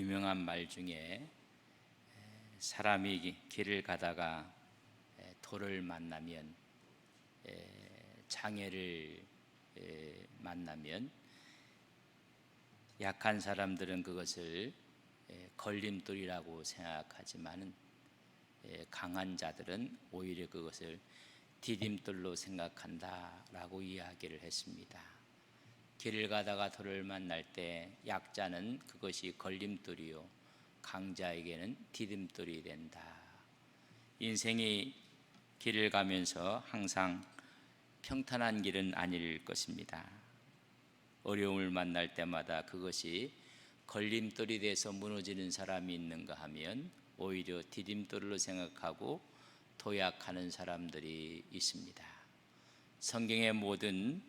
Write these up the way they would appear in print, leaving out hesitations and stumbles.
유명한 말 중에 사람이 길을 가다가 돌을 만나면, 장애를 만나면 약한 사람들은 그것을 걸림돌이라고 생각하지만 강한 자들은 오히려 그것을 디딤돌로 생각한다라고 이야기를 했습니다. 길을 가다가 돌을 만날 때 약자는 그것이 걸림돌이요 강자에게는 디딤돌이 된다. 인생이 길을 가면서 항상 평탄한 길은 아닐 것입니다. 어려움을 만날 때마다 그것이 걸림돌이 돼서 무너지는 사람이 있는가 하면 오히려 디딤돌로 생각하고 도약하는 사람들이 있습니다. 성경의 모든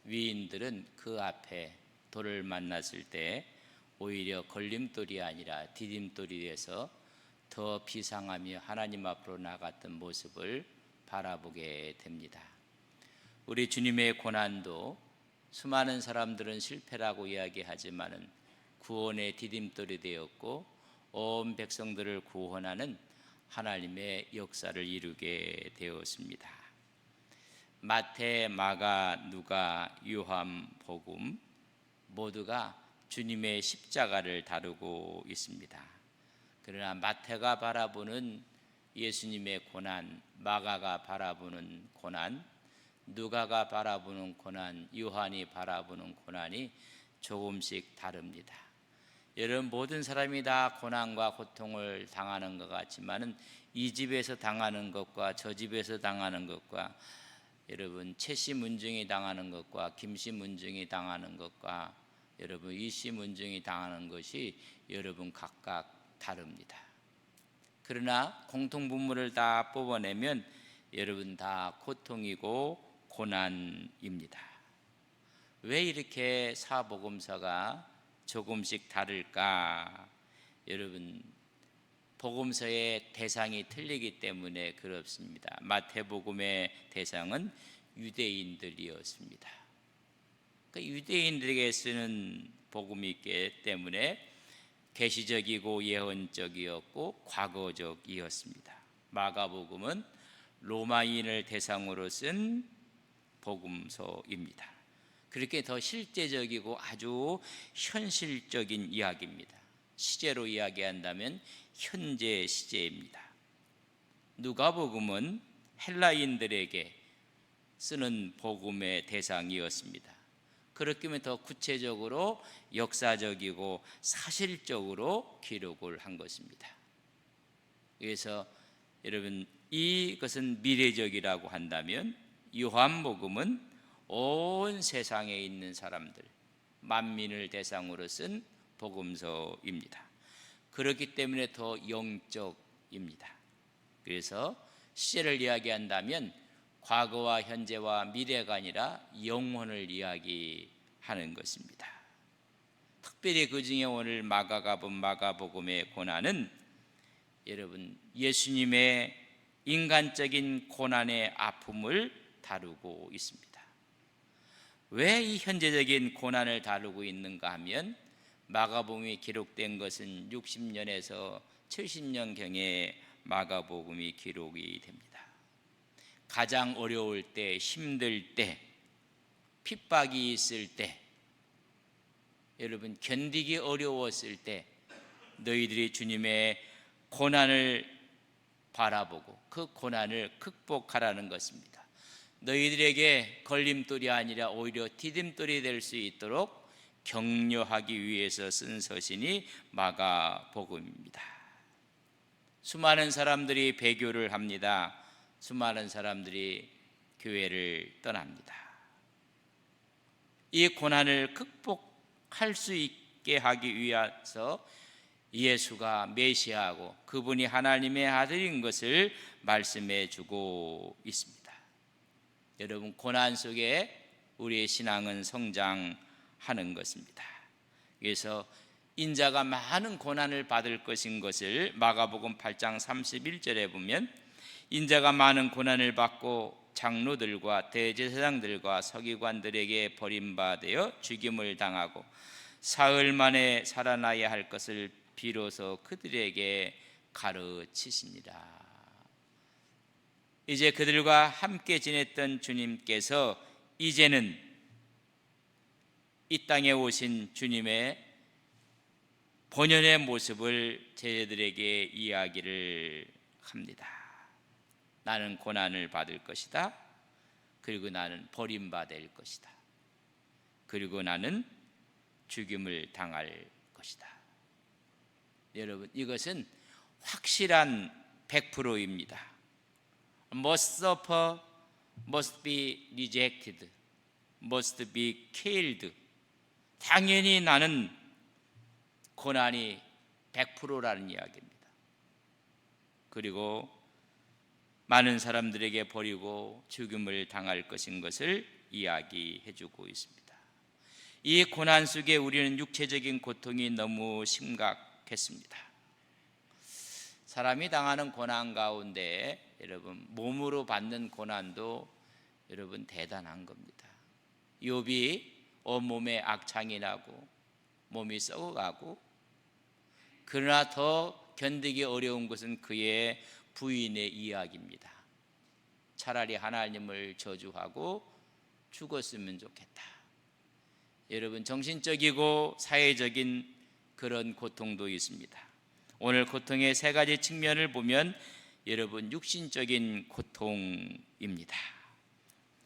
위인들은 그 앞에 돌을 만났을 때 오히려 걸림돌이 아니라 디딤돌이 돼서 더 비상하며 하나님 앞으로 나갔던 모습을 바라보게 됩니다. 우리 주님의 고난도 수많은 사람들은 실패라고 이야기하지만 구원의 디딤돌이 되었고 온 백성들을 구원하는 하나님의 역사를 이루게 되었습니다. 마태, 마가, 누가, 요한, 복음 모두가 주님의 십자가를 다루고 있습니다. 그러나 마태가 바라보는 예수님의 고난, 마가가 바라보는 고난, 누가가 바라보는 고난, 요한이 바라보는 고난이 조금씩 다릅니다. 여러분, 모든 사람이 다 고난과 고통을 당하는 것 같지만 이 집에서 당하는 것과 저 집에서 당하는 것과 여러분 최씨 문중이 당하는 것과 김씨 문중이 당하는 것과 여러분 이씨 문중이 당하는 것이 여러분 각각 다릅니다. 그러나 공통분모를 다 뽑아내면 여러분 다 고통이고 고난입니다. 왜 이렇게 사복음서가 조금씩 다를까? 여러분 복음서의 대상이 틀리기 때문에 그렇습니다. 마태복음의 대상은 유대인들이었습니다. 그러니까 유대인들에게 쓰는 복음이 있기 때문에 계시적이고 예언적이었고 과거적이었습니다. 마가복음은 로마인을 대상으로 쓴 복음서입니다. 그렇게 더 실제적이고 아주 현실적인 이야기입니다. 시제로 이야기한다면 현재 시제입니다. 누가복음은 헬라인들에게 쓰는 복음의 대상이었습니다. 그렇기 때문에 더 구체적으로 역사적이고 사실적으로 기록을 한 것입니다. 그래서 여러분 이것은 미래적이라고 한다면 요한복음은 온 세상에 있는 사람들, 만민을 대상으로 쓴 복음서입니다. 그렇기 때문에 더 영적입니다. 그래서 시제를 이야기한다면 과거와 현재와 미래가 아니라 영혼을 이야기하는 것입니다. 특별히 그 중에 오늘 마가가 본 마가복음의 고난은 여러분 예수님의 인간적인 고난의 아픔을 다루고 있습니다. 왜 이 현재적인 고난을 다루고 있는가 하면 마가복음이 기록된 것은 60년에서 70년경에 마가복음이 기록이 됩니다. 가장 어려울 때, 힘들 때, 핍박이 있을 때, 여러분 견디기 어려웠을 때 너희들이 주님의 고난을 바라보고 그 고난을 극복하라는 것입니다. 너희들에게 걸림돌이 아니라 오히려 디딤돌이 될 수 있도록 격려하기 위해서 쓴 서신이 마가복음입니다. 수많은 사람들이 배교를 합니다. 수많은 사람들이 교회를 떠납니다. 이 고난을 극복할 수 있게 하기 위해서 예수가 메시아고 그분이 하나님의 아들인 것을 말씀해 주고 있습니다. 여러분 고난 속에 우리의 신앙은 성장하는 것입니다. 그래서 인자가 많은 고난을 받을 것인 것을 마가복음 8장 31절에 보면 인자가 많은 고난을 받고 장로들과 대제사장들과 서기관들에게 버림받아 죽임을 당하고 사흘 만에 살아나야 할 것을 비로소 그들에게 가르치시니라. 이제 그들과 함께 지냈던 주님께서 이제는 이 땅에 오신 주님의 본연의 모습을 제자들에게 이야기를 합니다. 나는 고난을 받을 것이다. 그리고 나는 버림받을 것이다. 그리고 나는 죽임을 당할 것이다. 여러분, 이것은 확실한 100%입니다. Must suffer, must be rejected, must be killed. 당연히 나는 고난이 100%라는 이야기입니다. 그리고 많은 사람들에게 버리고 죽임을 당할 것인 것을 이야기해 주고 있습니다. 이 고난 속에 우리는 육체적인 고통이 너무 심각했습니다. 사람이 당하는 고난 가운데 여러분 몸으로 받는 고난도 여러분 대단한 겁니다. 욥이 온몸에 악창이 나고 몸이 썩어가고, 그러나 더 견디기 어려운 것은 그의 부인의 이야기입니다. 차라리 하나님을 저주하고 죽었으면 좋겠다. 여러분, 정신적이고 사회적인 그런 고통도 있습니다. 오늘 고통의 세 가지 측면을 보면 여러분 육신적인 고통입니다.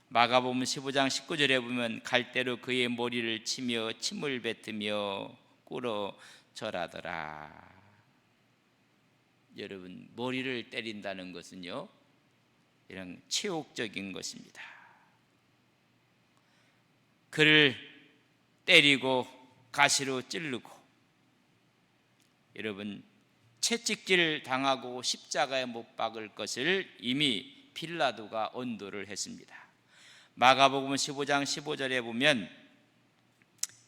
마가복음 15장 19절에 보면 갈대로 그의 머리를 치며 침을 뱉으며 꿇어 절하더라. 여러분, 머리를 때린다는 것은요, 이런 치욕적인 것입니다. 그를 때리고 가시로 찌르고, 여러분 채찍질 당하고 십자가에 못 박을 것을 이미 빌라도가 언도를 했습니다. 마가복음 15장 15절에 보면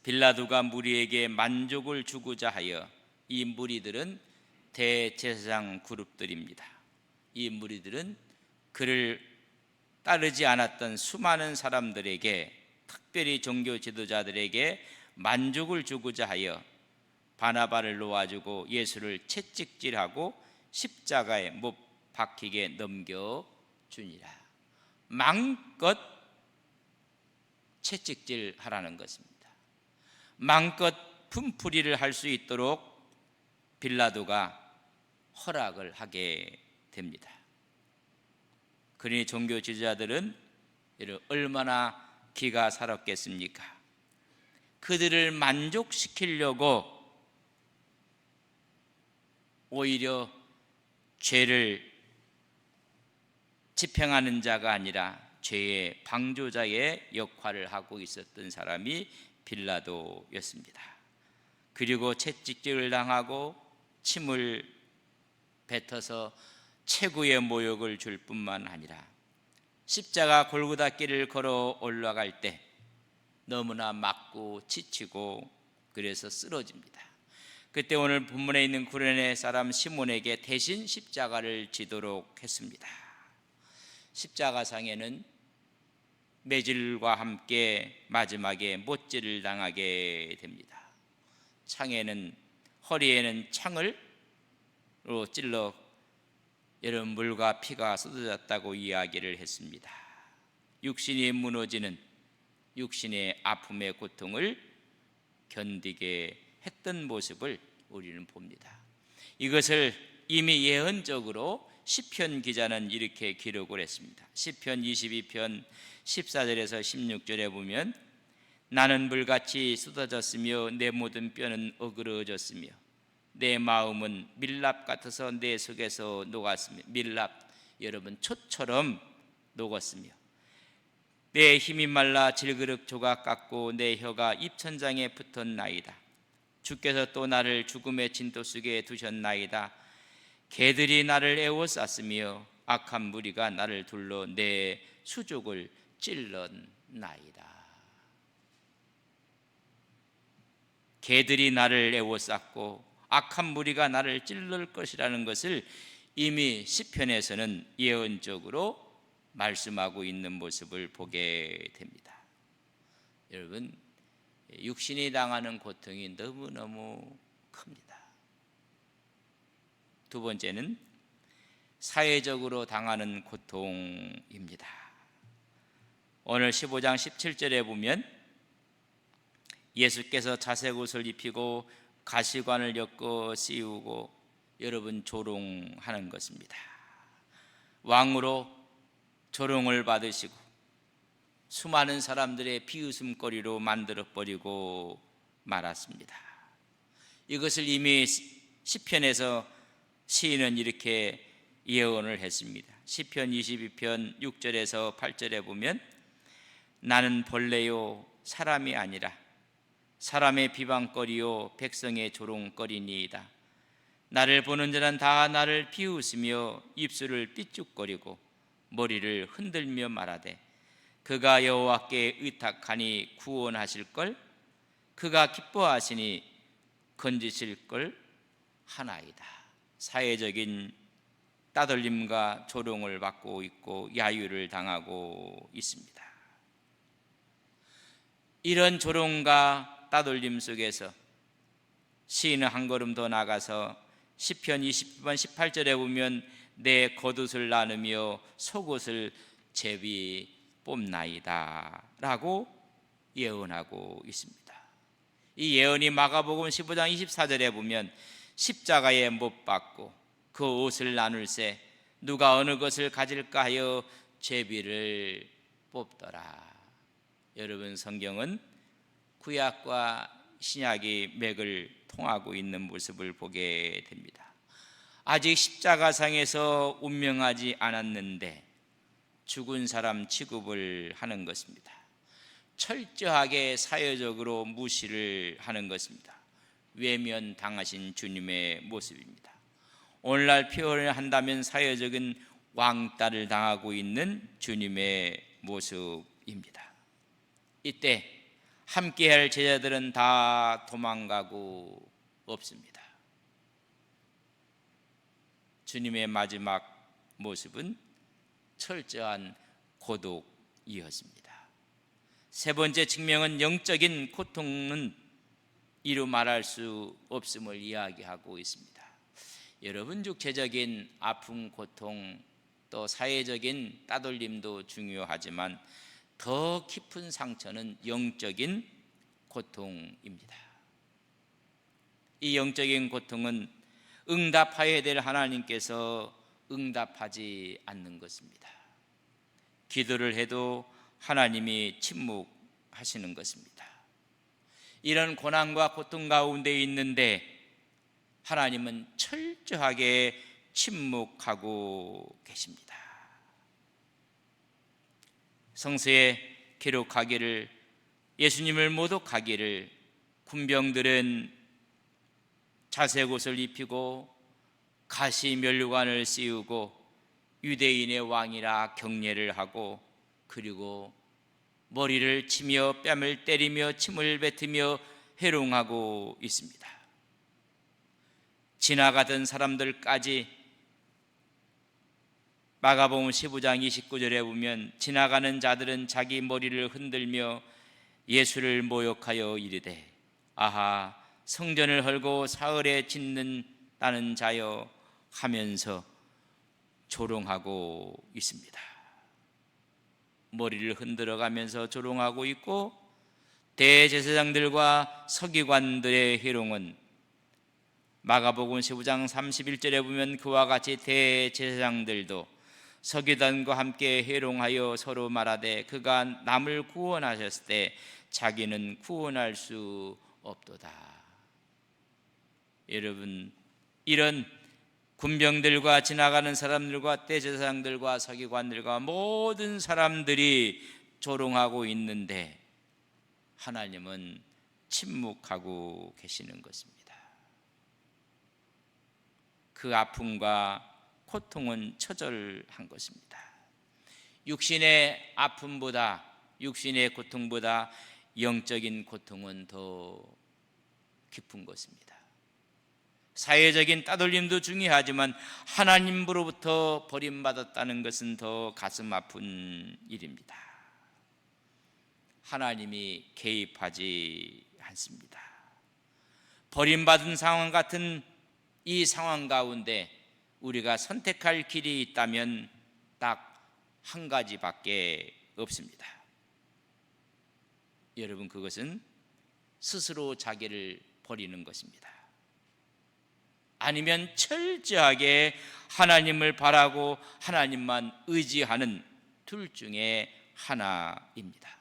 빌라도가 무리에게 만족을 주고자 하여, 이 무리들은 대제사장 그룹들입니다. 이 무리들은 그를 따르지 않았던 수많은 사람들에게, 특별히 종교 지도자들에게 만족을 주고자 하여 바나바를 놓아주고 예수를 채찍질하고 십자가에 못 박히게 넘겨주니라. 마음껏 채찍질하라는 것입니다. 마음껏 분풀이를 할 수 있도록 빌라도가 허락을 하게 됩니다. 그러니 종교 지도자들은 얼마나 기가 살았겠습니까? 그들을 만족시키려고 오히려 죄를 집행하는 자가 아니라 죄의 방조자의 역할을 하고 있었던 사람이 빌라도였습니다. 그리고 채찍질을 당하고 침을 뱉어서 최고의 모욕을 줄 뿐만 아니라 십자가 골고다 길을 걸어 올라갈 때 너무나 맞고 지치고 그래서 쓰러집니다. 그때 오늘 본문에 있는 구레네 사람 시몬에게 대신 십자가를 지도록 했습니다. 십자가상에는 매질과 함께 마지막에 못질을 당하게 됩니다. 허리에는 창으로 찔러 여러 물과 피가 쏟아졌다고 이야기를 했습니다. 육신이 무너지는 육신의 아픔의 고통을 견디게 했던 모습을 우리는 봅니다. 이것을 이미 예언적으로 시편 기자는 이렇게 기록을 했습니다. 시편 22편 14절에서 16절에 보면 나는 물같이 쏟아졌으며 내 모든 뼈는 어그러졌으며 내 마음은 밀랍 같아서 내 속에서 녹았으며, 밀랍 여러분 촛처럼 녹았으며 내 힘이 말라 질그릇 조각 같고 내 혀가 입천장에 붙었나이다. 주께서 또 나를 죽음의 진토 속에 두셨나이다. 개들이 나를 에워쌌으며 악한 무리가 나를 둘러 내 수족을 찔렀나이다. 개들이 나를 에워쌌고 악한 무리가 나를 찔를 것이라는 것을 이미 시편에서는 예언적으로 말씀하고 있는 모습을 보게 됩니다. 여러분, 육신이 당하는 고통이 너무너무 큽니다. 두 번째는 사회적으로 당하는 고통입니다. 오늘 15장 17절에 보면 예수께서 자색 옷을 입히고 가시관을 엮어 씌우고 여러분 조롱하는 것입니다. 왕으로 조롱을 받으시고 수많은 사람들의 비웃음거리로 만들어버리고 말았습니다. 이것을 이미 시편에서 시인은 이렇게 예언을 했습니다. 시편 22편 6절에서 8절에 보면 나는 벌레요 사람이 아니라 사람의 비방거리요 백성의 조롱거리니이다. 나를 보는 자는 다 나를 비웃으며 입술을 삐죽거리고 머리를 흔들며 말하되 그가 여호와께 의탁하니 구원하실걸, 그가 기뻐하시니 건지실걸 하나이다. 사회적인 따돌림과 조롱을 받고 있고 야유를 당하고 있습니다. 이런 조롱과 따돌림 속에서 시인은 한 걸음 더 나가서 시편 20편 18절에 보면 내 겉옷을 나누며 속옷을 제비 뽑나이다 라고 예언하고 있습니다. 이 예언이 마가복음 15장 24절에 보면 십자가에 못 박고 그 옷을 나눌세 누가 어느 것을 가질까 하여 제비를 뽑더라. 여러분, 성경은 구약과 신약이 맥을 통하고 있는 모습을 보게 됩니다. 아직 십자가상에서 운명하지 않았는데 죽은 사람 취급을 하는 것입니다. 철저하게 사회적으로 무시를 하는 것입니다. 외면당하신 주님의 모습입니다. 오늘날 표현을 한다면 사회적인 왕따를 당하고 있는 주님의 모습입니다. 이때 함께할 제자들은 다 도망가고 없습니다. 주님의 마지막 모습은 철저한 고독이었습니다. 세 번째 측면은 영적인 고통은 이루 말할 수 없음을 이야기하고 있습니다. 여러분, 육체적인 아픔, 고통, 또 사회적인 따돌림도 중요하지만 더 깊은 상처는 영적인 고통입니다. 이 영적인 고통은 응답하여야 될 하나님께서 응답하지 않는 것입니다. 기도를 해도 하나님이 침묵하시는 것입니다. 이런 고난과 고통 가운데 있는데 하나님은 철저하게 침묵하고 계십니다. 성서에 기록하기를 예수님을 모독하기를 군병들은 자색 옷을 입히고 가시 면류관을 씌우고 유대인의 왕이라 경례를 하고 그리고 머리를 치며 뺨을 때리며 침을 뱉으며 해롱하고 있습니다. 지나가던 사람들까지 마가복음 15장 29절에 보면 지나가는 자들은 자기 머리를 흔들며 예수를 모욕하여 이르되 아하 성전을 헐고 사흘에 짓는다는 자여 하면서 조롱하고 있습니다. 머리를 흔들어 가면서 조롱하고 있고 대제사장들과 서기관들의 희롱은 마가복음 15장 31절에 보면 그와 같이 대제사장들도 서기관과 함께 해롱하여 서로 말하되 그가 남을 구원하셨을 때 자기는 구원할 수 없도다. 여러분, 이런 군병들과 지나가는 사람들과 대제사장들과 서기관들과 모든 사람들이 조롱하고 있는데 하나님은 침묵하고 계시는 것입니다. 그 아픔과 고통은 처절한 것입니다. 육신의 아픔보다 육신의 고통보다 영적인 고통은 더 깊은 것입니다. 사회적인 따돌림도 중요하지만 하나님으로부터 버림받았다는 것은 더 가슴 아픈 일입니다. 하나님이 개입하지 않습니다. 버림받은 상황 같은 이 상황 가운데 우리가 선택할 길이 있다면 딱 한 가지밖에 없습니다. 여러분, 그것은 스스로 자기를 버리는 것입니다. 아니면 철저하게 하나님을 바라고 하나님만 의지하는 둘 중에 하나입니다.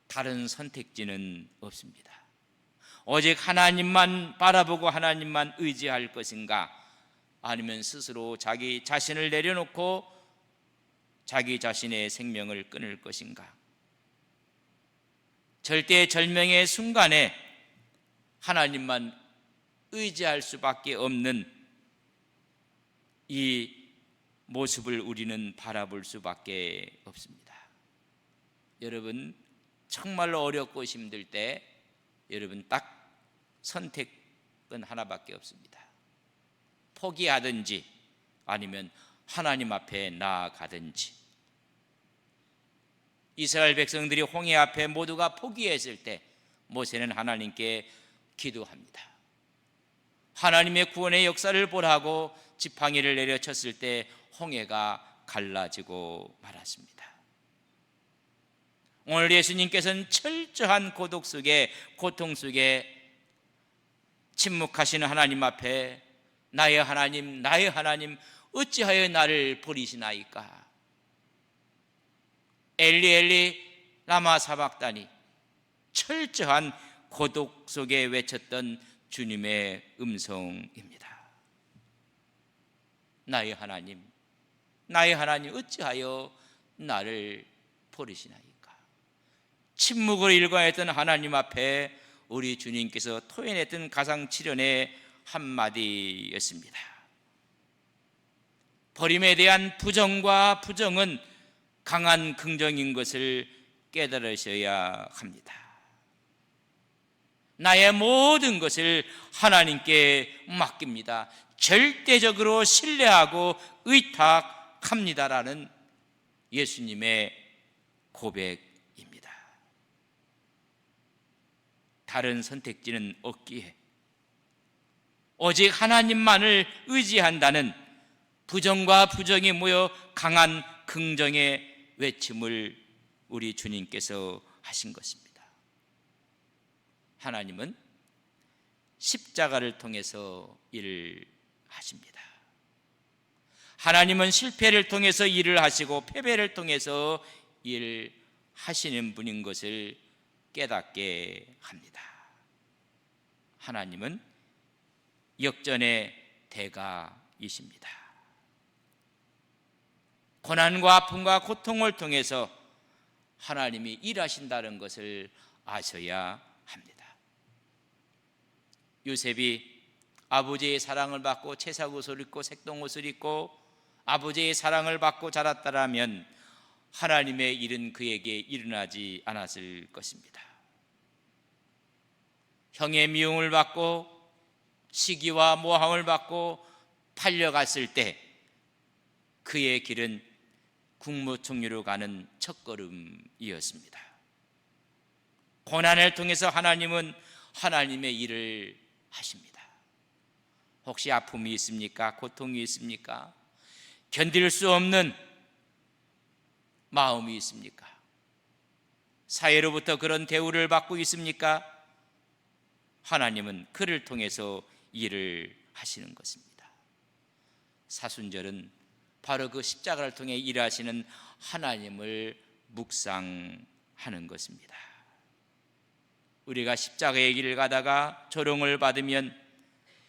다른 선택지는 없습니다. 오직 하나님만 바라보고 하나님만 의지할 것인가, 아니면 스스로 자기 자신을 내려놓고 자기 자신의 생명을 끊을 것인가. 절대절명의 순간에 하나님만 의지할 수밖에 없는 이 모습을 우리는 바라볼 수밖에 없습니다. 여러분, 정말로 어렵고 힘들 때 여러분 딱 선택은 하나밖에 없습니다. 포기하든지 아니면 하나님 앞에 나아가든지. 이스라엘 백성들이 홍해 앞에 모두가 포기했을 때 모세는 하나님께 기도합니다. 하나님의 구원의 역사를 보라고 지팡이를 내려쳤을 때 홍해가 갈라지고 말았습니다. 오늘 예수님께서는 철저한 고독 속에, 고통 속에 침묵하시는 하나님 앞에 나의 하나님, 나의 하나님, 어찌하여 나를 버리시나이까? 엘리 엘리 라마 사박다니, 철저한 고독 속에 외쳤던 주님의 음성입니다. 나의 하나님, 나의 하나님, 어찌하여 나를 버리시나이까? 침묵을 일관했던 하나님 앞에 우리 주님께서 토해냈던 가상칠연의 한마디였습니다. 버림에 대한 부정과 부정은 강한 긍정인 것을 깨달으셔야 합니다. 나의 모든 것을 하나님께 맡깁니다. 절대적으로 신뢰하고 의탁합니다라는 예수님의 고백입니다. 다른 선택지는 없기에 오직 하나님만을 의지한다는 부정과 부정이 모여 강한 긍정의 외침을 우리 주님께서 하신 것입니다. 하나님은 십자가를 통해서 일을 하십니다. 하나님은 실패를 통해서 일을 하시고 패배를 통해서 일을 하시는 분인 것을 깨닫게 합니다. 하나님은 역전의 대가이십니다. 고난과 아픔과 고통을 통해서 하나님이 일하신다는 것을 아셔야 합니다. 요셉이 아버지의 사랑을 받고 채사옷을 입고 색동옷을 입고 아버지의 사랑을 받고 자랐다라면 하나님의 일은 그에게 일어나지 않았을 것입니다. 형의 미움을 받고 시기와 모함을 받고 팔려갔을 때 그의 길은 국무총리로 가는 첫걸음이었습니다. 고난을 통해서 하나님은 하나님의 일을 하십니다. 혹시 아픔이 있습니까? 고통이 있습니까? 견딜 수 없는 마음이 있습니까? 사회로부터 그런 대우를 받고 있습니까? 하나님은 그를 통해서 일을 하시는 것입니다. 사순절은 바로 그 십자가를 통해 일하시는 하나님을 묵상하는 것입니다. 우리가 십자가의 길을 가다가 조롱을 받으면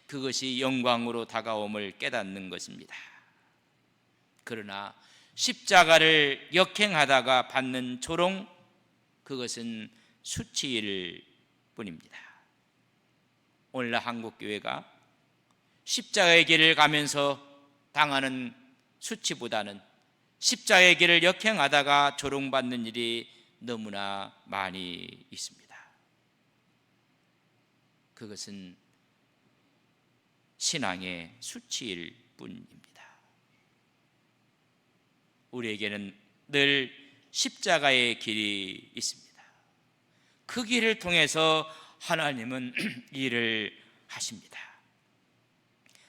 그것이 영광으로 다가옴을 깨닫는 것입니다. 그러나 십자가를 역행하다가 받는 조롱, 그것은 수치일 뿐입니다. 오늘날 한국교회가 십자가의 길을 가면서 당하는 수치보다는 십자가의 길을 역행하다가 조롱받는 일이 너무나 많이 있습니다. 그것은 신앙의 수치일 뿐입니다. 우리에게는 늘 십자가의 길이 있습니다. 그 길을 통해서 하나님은 일을 하십니다.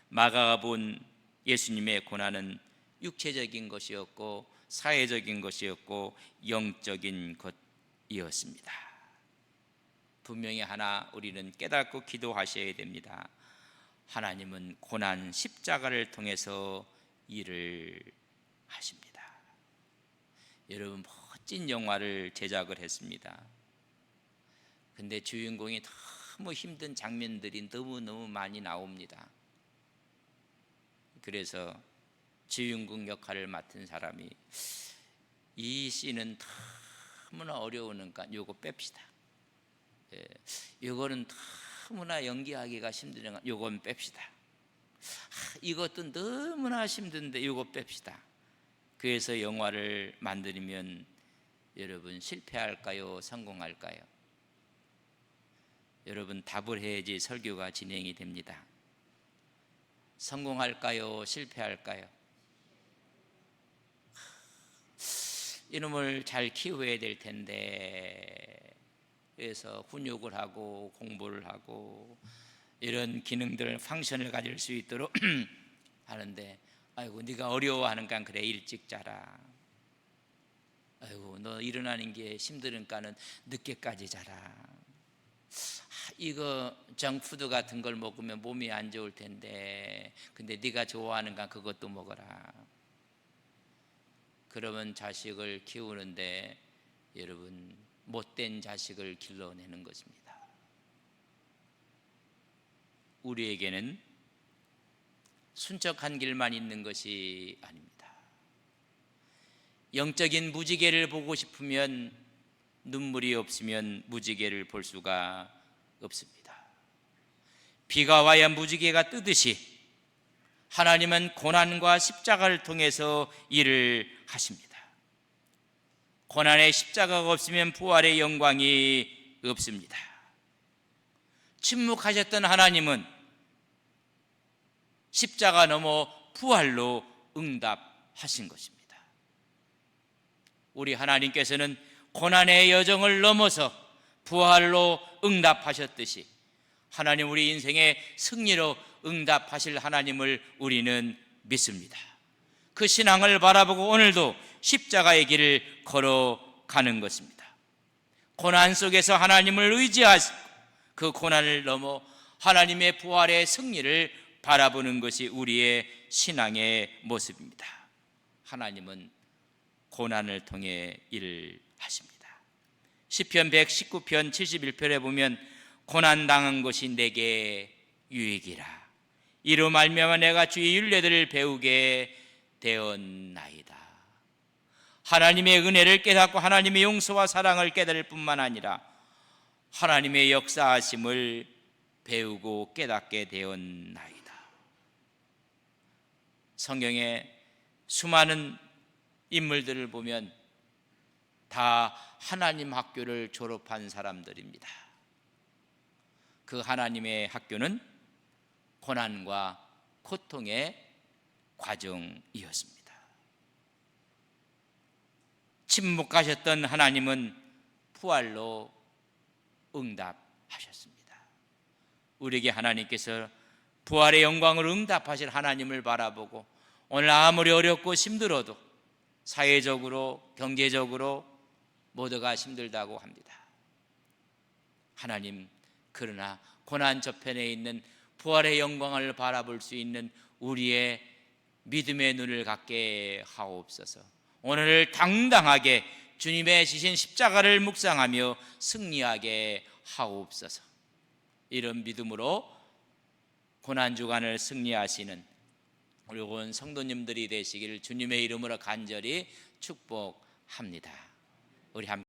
마가가 본 예수님의 고난은 육체적인 것이었고 사회적인 것이었고 영적인 것이었습니다. 분명히 하나 우리는 깨닫고 기도하셔야 됩니다. 하나님은 고난 십자가를 통해서 일을 하십니다. 여러분, 멋진 영화를 제작을 했습니다. 근데 주인공이 너무 힘든 장면들이 너무너무 많이 나옵니다. 그래서 주인공 역할을 맡은 사람이 이 씬은 너무나 어려우니까 요거 뺍시다. 요거는 너무나 연기하기가 힘드니까 요건 뺍시다. 이것도 너무나 힘든데 요거 뺍시다. 그래서 영화를 만들면 여러분 실패할까요? 성공할까요? 여러분 답을 해야지 설교가 진행이 됩니다. 성공할까요? 실패할까요? 이놈을 잘 키워야 될 텐데, 그래서 훈육을 하고 공부를 하고 이런 기능들, 펑션을 가질 수 있도록 하는데, 아이고 네가 어려워하니까 그래 일찍 자라. 아이고 너 일어나는 게 힘드니까는 늦게까지 자라. 이거 정푸드 같은 걸 먹으면 몸이 안 좋을 텐데, 근데 네가 좋아하는 건 그것도 먹어라. 그러면 자식을 키우는데 여러분 못된 자식을 길러내는 것입니다. 우리에게는 순척한 길만 있는 것이 아닙니다. 영적인 무지개를 보고 싶으면 눈물이 없으면 무지개를 볼 수가 없습니다. 비가 와야 무지개가 뜨듯이 하나님은 고난과 십자가를 통해서 일을 하십니다. 고난의 십자가가 없으면 부활의 영광이 없습니다. 침묵하셨던 하나님은 십자가 넘어 부활로 응답하신 것입니다. 우리 하나님께서는 고난의 여정을 넘어서 부활로 응답하셨듯이 하나님 우리 인생의 승리로 응답하실 하나님을 우리는 믿습니다. 그 신앙을 바라보고 오늘도 십자가의 길을 걸어가는 것입니다. 고난 속에서 하나님을 의지하시고 그 고난을 넘어 하나님의 부활의 승리를 바라보는 것이 우리의 신앙의 모습입니다. 하나님은 고난을 통해 일을 하십니다. 시편 119편 71편에 보면 고난당한 것이 내게 유익이라. 이로 말미암아 내가 주의 율례들을 배우게 되었나이다. 하나님의 은혜를 깨닫고 하나님의 용서와 사랑을 깨달을 뿐만 아니라 하나님의 역사하심을 배우고 깨닫게 되었나이다. 성경에 수많은 인물들을 보면 다 하나님 학교를 졸업한 사람들입니다. 그 하나님의 학교는 고난과 고통의 과정이었습니다. 침묵하셨던 하나님은 부활로 응답하셨습니다. 우리에게 하나님께서 부활의 영광으로 응답하실 하나님을 바라보고 오늘 아무리 어렵고 힘들어도 사회적으로 경제적으로 모두가 힘들다고 합니다. 하나님, 그러나 고난 저편에 있는 부활의 영광을 바라볼 수 있는 우리의 믿음의 눈을 갖게 하옵소서. 오늘 당당하게 주님의 지신 십자가를 묵상하며 승리하게 하옵소서. 이런 믿음으로 고난주간을 승리하시는 우리 온 성도님들이 되시기를 주님의 이름으로 간절히 축복합니다. 우리 함께